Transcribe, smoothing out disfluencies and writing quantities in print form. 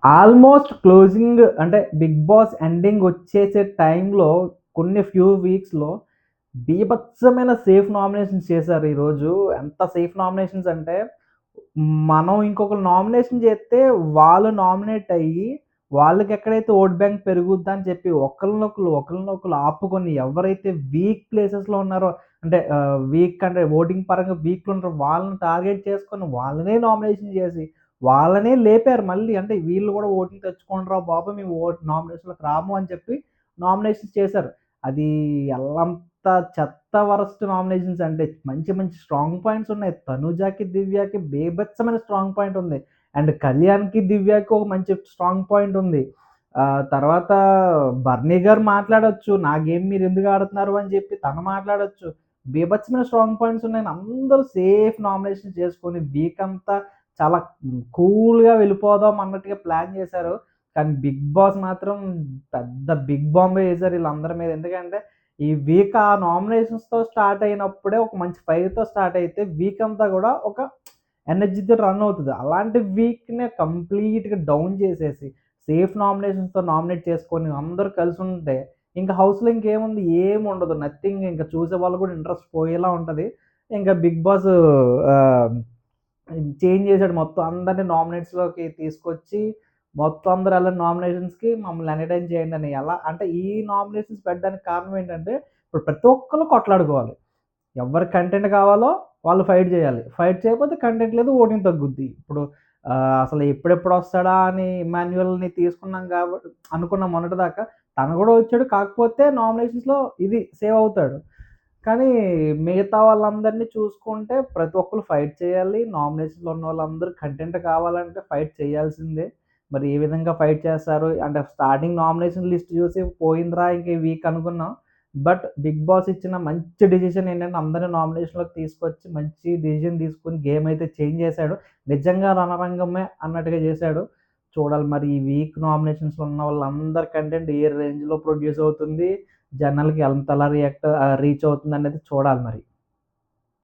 Almost closing అంటే 'big boss' ending వచ్చేసే టైంలో కొన్ని ఫ్యూ వీక్స్‌లో బీభత్సమైన సేఫ్ నామినేషన్స్ చేశారు ఈరోజు. ఎంత సేఫ్ నామినేషన్స్ అంటే, మనం ఇంకొకళ్ళు నామినేషన్ చేస్తే వాళ్ళు నామినేట్ అయ్యి, వాళ్ళకెక్కడైతే ఓట్ బ్యాంక్ పెరుగుద్దని చెప్పి ఒకళ్ళనొకళ్ళు ఆపుకొని ఎవరైతే వీక్ ప్లేసెస్‌లో ఉన్నారో అంటే వీక్ అంటే ఓటింగ్ పరంగా వీక్‌లో ఉన్నారో వాళ్ళని టార్గెట్ చేసుకొని వాళ్ళనే నామినేషన్ చేసి, వాళ్ళనే లేపారు మళ్ళీ. అంటే వీళ్ళు కూడా ఓటింగ్ తెచ్చుకోండిరా బాబు! మేము నామినేషన్‌లోకి రాము అని చెప్పి నామినేషన్స్ చేశారు. అది ఎల్లంత చెత్త వరస్ట్ నామినేషన్స్ అంటే మంచి మంచి స్ట్రాంగ్ పాయింట్స్ ఉన్నాయి. తనుజాకి, దివ్యకి బీభత్సమైన స్ట్రాంగ్ పాయింట్ ఉంది. అండ్ కళ్యాణ్‌కి, దివ్యకి ఒక మంచి స్ట్రాంగ్ పాయింట్ ఉంది. తర్వాత బర్నీ గారు మాట్లాడొచ్చు. నా గేమ్ మీరెందుకు ఆడుతున్నారు అని చెప్పి తను మాట్లాడొచ్చు. బీభత్సమైన స్ట్రాంగ్ పాయింట్స్ ఉన్నాయని అందరూ సేఫ్ నామినేషన్ చేసుకొని వీక్ అంతా చాలా కూల్‌గా వెళ్ళిపోదాం అన్నట్టుగా ప్లాన్ చేశారు. కానీ 'బిగ్ బాస్' మాత్రం పెద్ద బిగ్ బాంబే ఏసారు ఈళ్ళందరి మీద. ఎందుకంటే ఈ వీక్ ఆ నామినేషన్స్‌తో స్టార్ట్ అయినప్పుడే ఒక మంచి ఫైర్‌తో స్టార్ట్ అయితే వీక్ అంతా గూడా ఒక ఎనర్జీతో రన్ అవుతది. అలాంటి వీక్‌నే కంప్లీట్‌గా డౌన్ చేసేసి సేఫ్ నామినేషన్స్‌తో నామినేట్ చేసుకొని అందరూ కలిసుంటే ఇంక హౌస్‌లో ఇంకేముంది? ఏముండదు. నథింగ్. ఇంక చూసేవాళ్ళు కూడా ఇంట్రెస్ట్ పోయేలా ఉంటది. ఇంకా 'బిగ్ బాస్' ఆహ్, చేంజ్ చేసాడు మొత్తం అందరిని నామినేట్స్‌లోకి తీసుకొచ్చి మొత్తం అందరూ ఎళ్ళండి నామినేషన్స్‌కి మమ్మల్ని ఎంటర్‌టైన్ చేయండని. ఎలా అంటే ఈ నామినేషన్స్ పెట్టడానికి కారణం ఏంటంటే ఇప్పుడు ప్రతి ఒక్కళ్ళు కొట్లాడుకోవాలి. ఎవరికి కంటెంట్ కావాలో వాళ్ళు ఫైట్ జేయాలి. ఫైట్ చేయకపోతే కంటెంట్ లేదు, ఓటింగ్ తగ్గుద్ది. ఇప్పుడు అసలు ఎప్పుడెప్పుడొస్తాడా అని ఇమ్మాన్యుయల్‌ని తీసుకున్నాం అనుకున్నాం మొన్నటిదాకా. తను గూడా వచ్చాడు. కాకపోతే నామినేషన్స్‌లో ఇది సేవ్ అవుతాడు. కానీ మిగతా వాళ్ళందరిని చూసుకుంటే ప్రతి ఒక్కళ్ళు ఫైట్ చేయాలి. నామినేషన్‌లో ఉన్నోళ్ళందరూ కంటెంట్ కావాలంటే ఫైట్ చేయాల్సిందే. మరి ఏ విధంగా ఫైట్ చేస్తారు? అంటే స్టార్టింగ్ నామినేషన్ లిస్ట్ చూసి పోయిందిరా ఇంక ఈ వీక్ అనుకున్నాం. బట్ 'బిగ్ బాస్' ఇచ్చిన మంచి డెసిషన్ ఏంటంటే అందరిని నామినేషన్‌లోకి తీసుకొచ్చి మంచి డెసిషన్ తీసుకొని గేమ్ అయితే చేంజ్ చేశాడు. నిజంగా రణరంగమే అన్నట్టుగా చేశాడు. చూడాలి మరి ఈ వీక్ నామినేషన్స్‌లో ఉన్న వాళ్ళందరి కంటెంట్ ఏ రేంజ్‌లో ప్రొడ్యూస్ అవుతుంది? జనాలకి ఎంతలా రీచ్ అవుతుందనేది చూడాలి మరి.